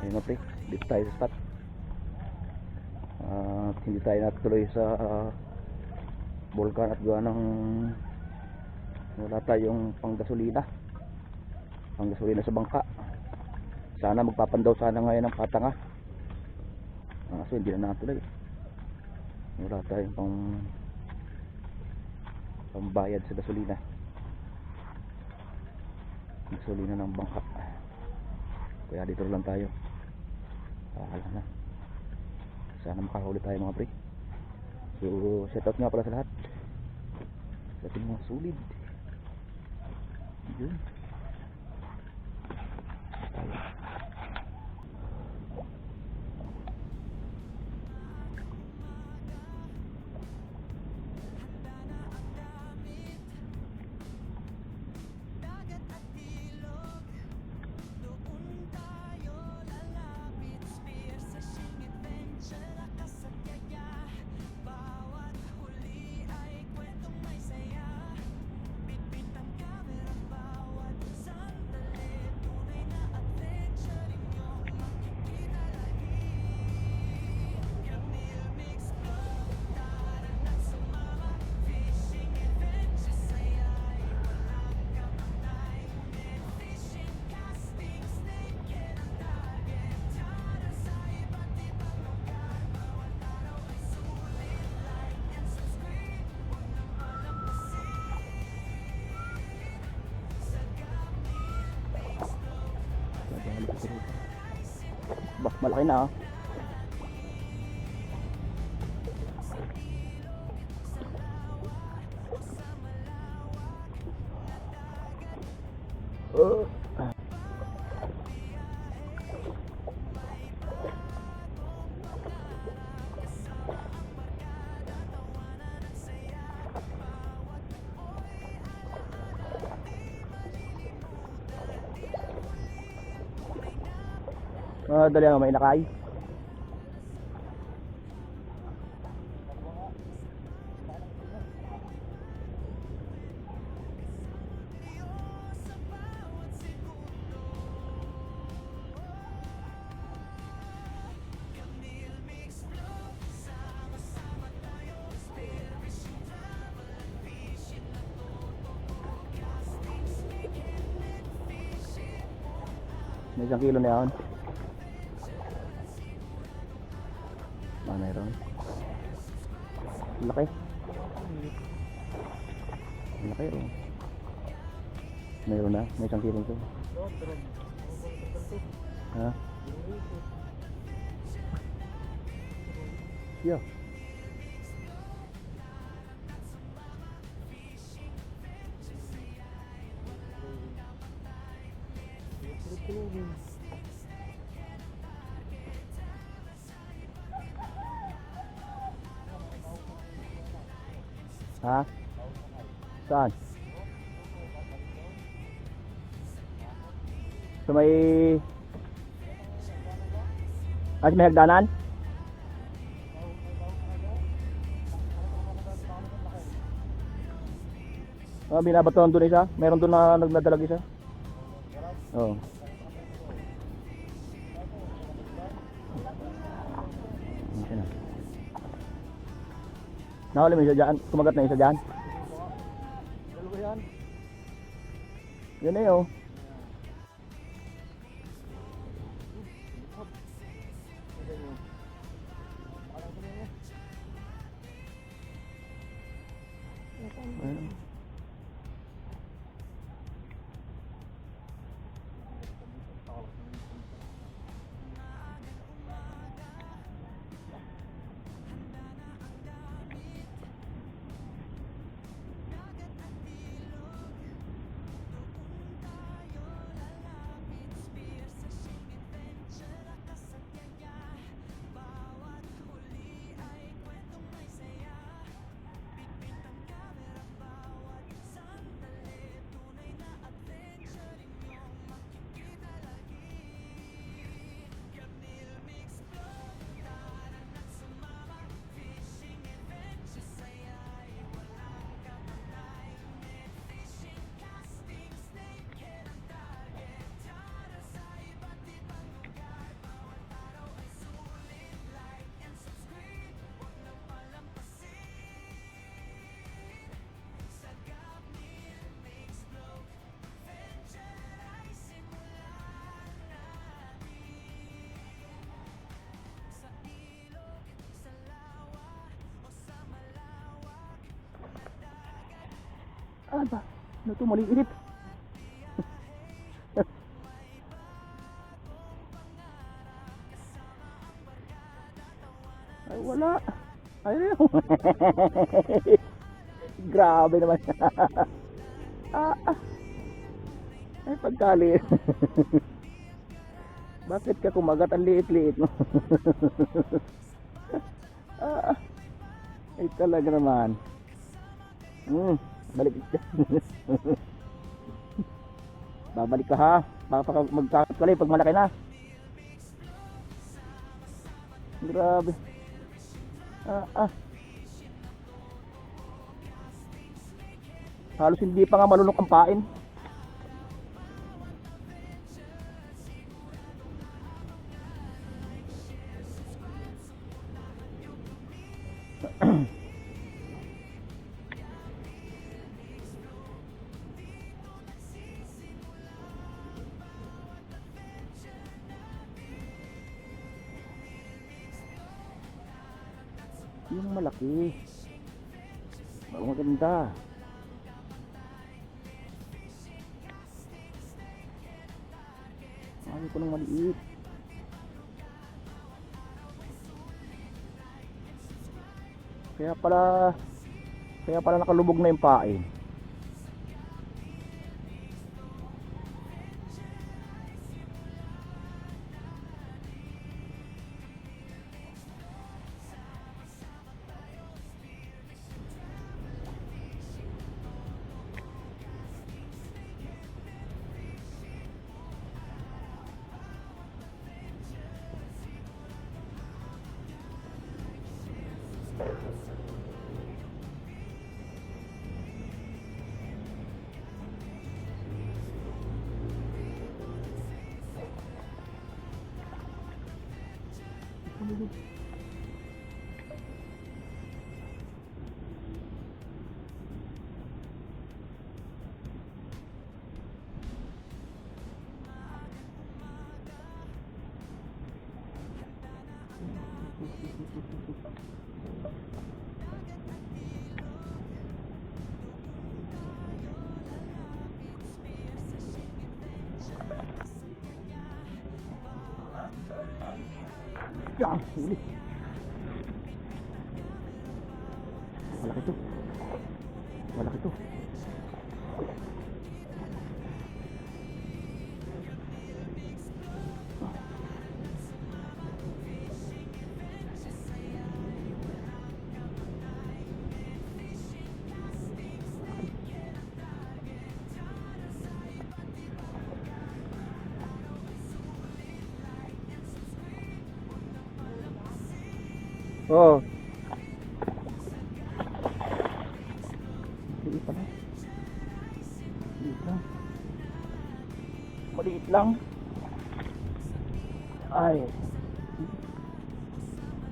Ayun na pre, dito tayo sa spot. Hindi tayo natuloy sa Bulkan at gawa ng wala tayong panggasolina sa bangka. Sana magpapandaw sana ngayon ng patanga, so hindi na natuloy. Wala tayong pambayad sa gasolina ng bangka, kaya dito lang tayo. Alam na, sana makahuli tayo mga pre. So shoutout nga pala sa lahat sa ating mga solid. Yun tayo. Bah, malaki na dali may nakay. May 1 kilo na yan. Mayroon. Laki. Laki oh. Mayroon na. May 1 kilo ito. Ha? Yeah. Ha? Saan? So may may hagdanan? Binabatuhan doon isa? Meron doon na nagdadalag isa? Oo. Nahuli mo isa dyan? Kumagat na isa dyan? Dalawa yan. Yun eh oh. Saan ba? Ano ito? Maliit. Ay, wala. Ayaw. Grabe naman. ah. Ay, pagkaliit. Bakit ka kumagat? Ang liit-liit mo. Ay, talaga naman. Balik ka. Babalik ka ha. Baka magkakot ka pag malaki na. Grabe. Halos hindi pa nga malunok ang pain. Yung malaki. Maganda. Ayaw ko ng maliit. Kaya pala nakalubog na yung pain. Yan, huli. Malaki to. Malaki to. Oh. Maliit pa na. Maliit lang. Maliit lang. Ay.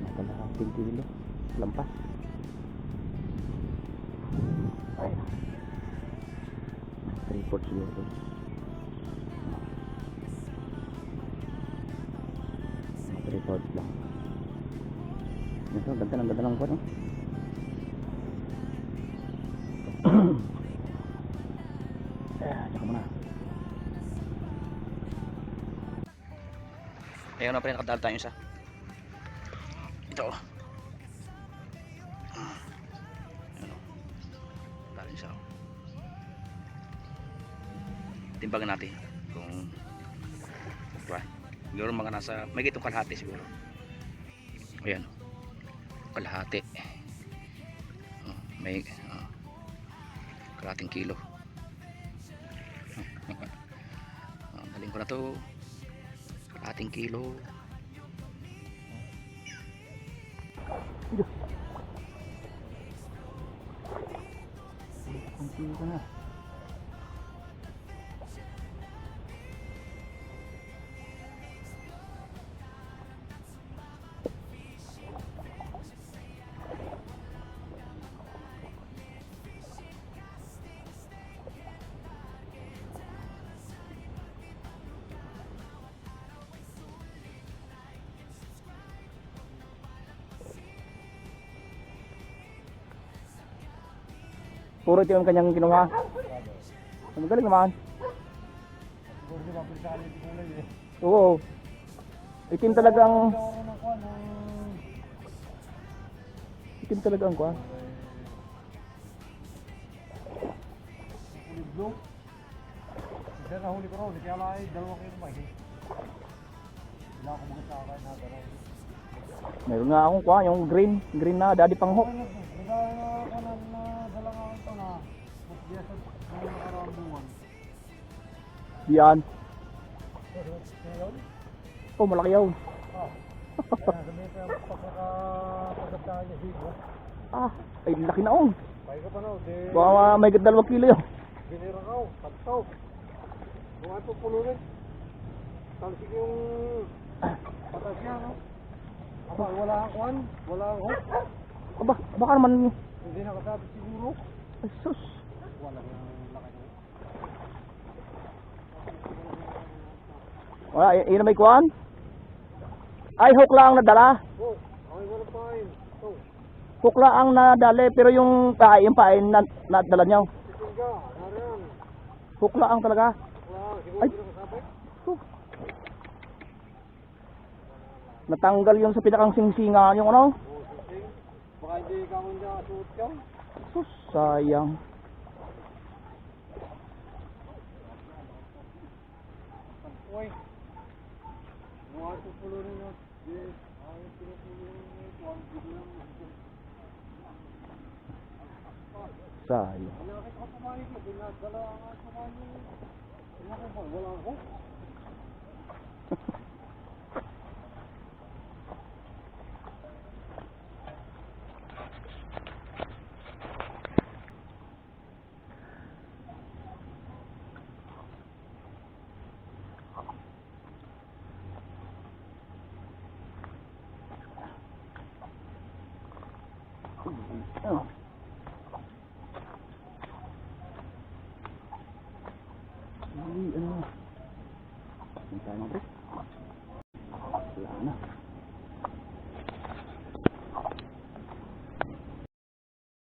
Nakalahating kilo. Lampas. Ay. 3/4 siguro. Report lang. Ito, ganda ng buwan, no? Tsaka muna. Ayun na pa rin, nakadal tayo isa. Ito. Ano? Dali isa. Timbangan natin kung siguro mga nasa may gitong kalahati siguro. Ayan, kalahati. May kalahating kilo. Galing ko na to. Kalahating kilo. Kalahating kilo na. Puro ito yung kanyang ginawa. Magaling naman. Siguro di ba pinakali yung kulay eh. Oo. Itim talaga ang... Siguro ng kwan, Itim talaga ang kuha. kulay blue. Kasi nahuli ko ron, kaya lang ay 2 kilo ba eh. Wala akong mga sakay na gano'n. Meron nga akong kuha, yung green. Green na daddy pang hook. Nagdala ako na dala nga ito na mas biya sa mga nakaraang buwan. Yan. Ngayon? Oh, malaki yun. Kaya sabihin ko yung pagkakapagkaktaan niya higo. Ah, ay laki na oh. Kaya ka pa na, di... Baka may 2 kilo yun. Binira ka, pagtaw. Kung ano pulunin. Talsik yung patas niya, no? Aba, wala ang kwan, wala ang hook. Aba, baka naman... Hindi nakasabit siguro. Ay, sus. Wala yung laki na. Wala, yun na may kuhaan. Ay, hook lang ang nadala. Oh, okay, wala pa yun. Oh, Hook lang ang nadali, pero yung pain nadala niyo. sisinga, naran. Hook lang ang talaga. Wala, siguro Ay. hindi nakasabit. Natanggal yun sa pinakang singsingan yung ano. Oh, sising. Baka hindi ka kung niya suot yan. Sus, sayang. Uy. Mga pupulunin nyo. Yes. Ay, pinupulunin nyo. Kuwang biglang. Sayang. Wala ka pumahin ko. Dinadala nga pumahin. Wala ko ba? Wala ako. Oh. Ay, ano? Punta natin. Wala na.